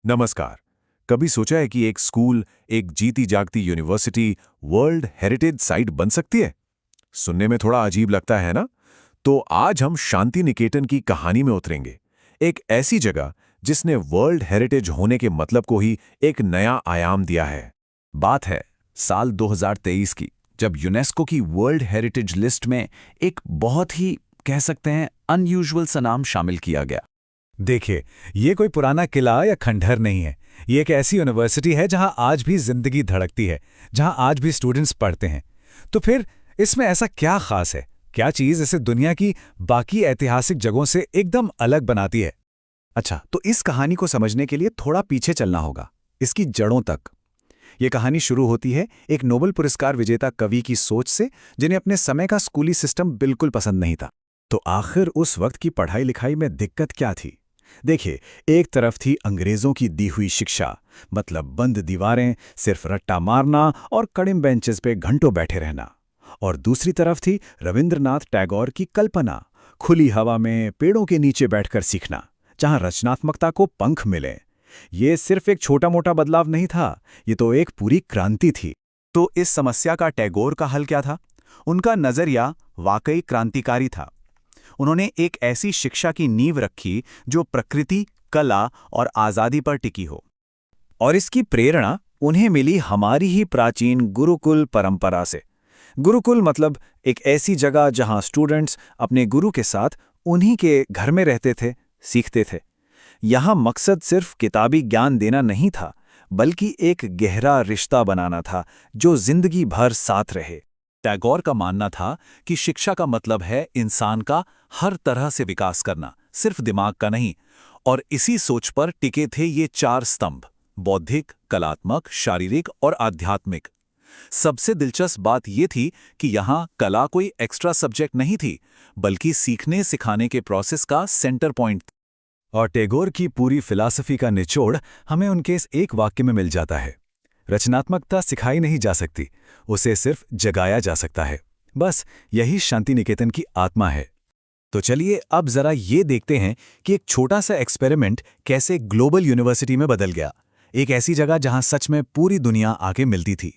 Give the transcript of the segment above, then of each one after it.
नमस्कार। कभी सोचा है कि एक स्कूल, एक जीती जागती यूनिवर्सिटी वर्ल्ड हेरिटेज साइट बन सकती है? सुनने में थोड़ा अजीब लगता है ना? तो आज हम शांति निकेतन की कहानी में उतरेंगे। एक ऐसी जगह जिसने वर्ल्ड हेरिटेज होने के मतलब को ही एक नया आयाम दिया है। बात है साल 2023 की, जब यूनेस्को की वर्ल्ड हेरिटेज लिस्ट में एक बहुत ही कह सकते हैं अनयूजुअल सा नाम शामिल किया गया। देखिए, ये कोई पुराना किला या खंडहर नहीं है। ये एक ऐसी यूनिवर्सिटी है जहां आज भी जिंदगी धड़कती है, जहां आज भी स्टूडेंट्स पढ़ते हैं। तो फिर इसमें ऐसा क्या खास है? क्या चीज़ इसे दुनिया की बाकी ऐतिहासिक जगहों से एकदम अलग बनाती है? अच्छा, तो इस कहानी को समझने के लिए थोड़ा पीछे चलना होगा, इसकी जड़ों तक। ये कहानी शुरू होती है एक नोबेल पुरस्कार विजेता कवि की सोच से, जिन्हें अपने समय का स्कूली सिस्टम बिल्कुल पसंद नहीं था। तो आखिर उस वक्त की पढ़ाई लिखाई में दिक्कत क्या थी? देखिए, एक तरफ थी अंग्रेजों की दी हुई शिक्षा, मतलब बंद दीवारें, सिर्फ रट्टा मारना और कड़िम बेंचेस पे घंटों बैठे रहना। और दूसरी तरफ थी रविंद्रनाथ टैगोर की कल्पना, खुली हवा में पेड़ों के नीचे बैठकर सीखना, जहां रचनात्मकता को पंख मिले। ये सिर्फ एक छोटा मोटा बदलाव नहीं था, ये तो एक पूरी क्रांति थी। तो इस समस्या का टैगोर का हल क्या था? उनका नजरिया वाकई क्रांतिकारी था। उन्होंने एक ऐसी शिक्षा की नींव रखी जो प्रकृति, कला और आज़ादी पर टिकी हो। और इसकी प्रेरणा उन्हें मिली हमारी ही प्राचीन गुरुकुल परंपरा से। गुरुकुल मतलब एक ऐसी जगह जहां स्टूडेंट्स अपने गुरु के साथ उन्हीं के घर में रहते थे, सीखते थे। यहां मकसद सिर्फ किताबी ज्ञान देना नहीं था, बल्कि एक गहरा रिश्ता बनाना था जो जिंदगी भर साथ रहे। टैगोर का मानना था कि शिक्षा का मतलब है इंसान का हर तरह से विकास करना, सिर्फ दिमाग का नहीं। और इसी सोच पर टिके थे ये चार स्तंभ: बौद्धिक, कलात्मक, शारीरिक और आध्यात्मिक। सबसे दिलचस्प बात यह थी कि यहाँ कला कोई एक्स्ट्रा सब्जेक्ट नहीं थी, बल्कि सीखने सिखाने के प्रोसेस का सेंटर पॉइंट। और टैगोर की पूरी फिलॉसफी का निचोड़ हमें उनके इस एक वाक्य में मिल जाता है: रचनात्मकता सिखाई नहीं जा सकती, उसे सिर्फ जगाया जा सकता है। बस यही शांति निकेतन की आत्मा है। तो चलिए अब जरा ये देखते हैं कि एक छोटा सा एक्सपेरिमेंट कैसे ग्लोबल यूनिवर्सिटी में बदल गया, एक ऐसी जगह जहां सच में पूरी दुनिया आके मिलती थी।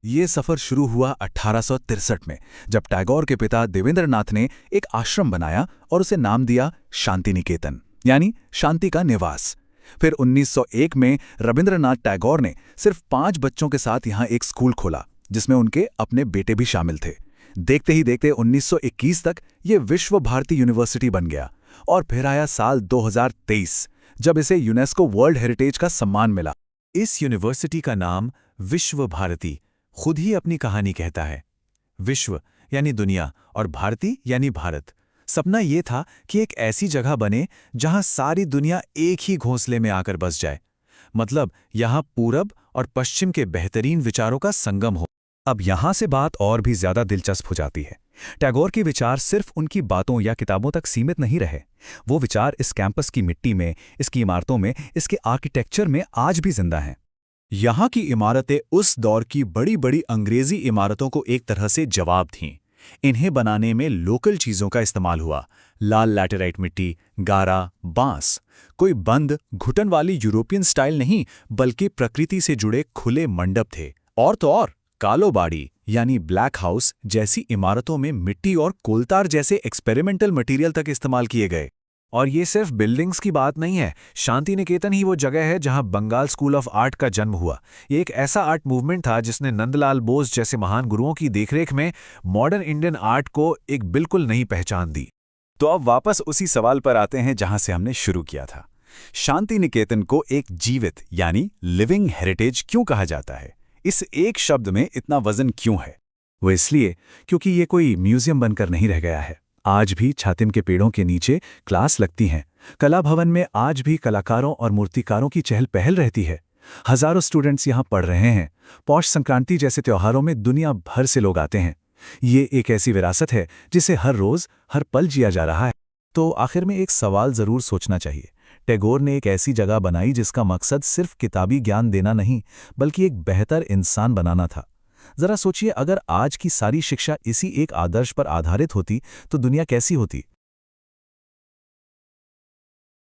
ये सफर शुरू हुआ 1863 में, जब टैगोर के पिता देवेंद्रनाथ ने एक आश्रम बनाया और उसे नाम दिया शांति निकेतन, यानी शांति का निवास। फिर 1901 में रविंद्रनाथ टैगोर ने सिर्फ 5 बच्चों के साथ यहाँ एक स्कूल खोला, जिसमें उनके अपने बेटे भी शामिल थे। देखते ही देखते 1921 तक ये विश्व भारती यूनिवर्सिटी बन गया। और फिर आया साल 2023, जब इसे यूनेस्को वर्ल्ड हेरिटेज का सम्मान मिला। इस यूनिवर्सिटी का नाम विश्व भारती खुद ही अपनी कहानी कहता है। विश्व यानी दुनिया और भारती यानी भारत। सपना यह था कि एक ऐसी जगह बने जहां सारी दुनिया एक ही घोंसले में आकर बस जाए। मतलब यहां पूरब और पश्चिम के बेहतरीन विचारों का संगम हो। अब यहां से बात और भी ज्यादा दिलचस्प हो जाती है। टैगोर के विचार सिर्फ उनकी बातों या किताबों तक सीमित नहीं रहे। वो विचार इस कैंपस की मिट्टी में, इसकी इमारतों में, इसके आर्किटेक्चर में आज भी जिंदा हैं। यहाँ की इमारतें उस दौर की बड़ी बड़ी अंग्रेजी इमारतों को एक तरह से जवाब थीं। इन्हें बनाने में लोकल चीज़ों का इस्तेमाल हुआ: लाल लैटेराइट मिट्टी, गारा, बांस। कोई बंद, घुटन वाली यूरोपियन स्टाइल नहीं, बल्कि प्रकृति से जुड़े खुले मंडप थे। और तो और कालोबाड़ी यानी ब्लैक हाउस जैसी इमारतों में मिट्टी और कोलतार जैसे एक्सपेरिमेंटल मटेरियल तक इस्तेमाल किए गए। और ये सिर्फ बिल्डिंग्स की बात नहीं है। शांति निकेतन ही वो जगह है जहां बंगाल स्कूल ऑफ आर्ट का जन्म हुआ। ये एक ऐसा आर्ट मूवमेंट था जिसने नंदलाल बोस जैसे महान गुरुओं की देखरेख में मॉडर्न इंडियन आर्ट को एक बिल्कुल नई पहचान दी। तो अब वापस उसी सवाल पर आते हैं जहां से हमने शुरू किया था। शांति निकेतन को एक जीवित यानी लिविंग हेरिटेज क्यों कहा जाता है? इस एक शब्द में इतना वजन क्यों है? वो इसलिए क्योंकि ये कोई म्यूजियम बनकर नहीं रह गया है। आज भी छातिम के पेड़ों के नीचे क्लास लगती हैं। कला भवन में आज भी कलाकारों और मूर्तिकारों की चहल पहल रहती है। हजारों स्टूडेंट्स यहाँ पढ़ रहे हैं। पौष संक्रांति जैसे त्योहारों में दुनिया भर से लोग आते हैं। ये एक ऐसी विरासत है जिसे हर रोज, हर पल जिया जा रहा है। तो आखिर में एक सवाल जरूर सोचना चाहिए। टैगोर ने एक ऐसी जगह बनाई जिसका मकसद सिर्फ किताबी ज्ञान देना नहीं, बल्कि एक बेहतर इंसान बनाना था। जरा सोचिए, अगर आज की सारी शिक्षा इसी एक आदर्श पर आधारित होती तो दुनिया कैसी होती?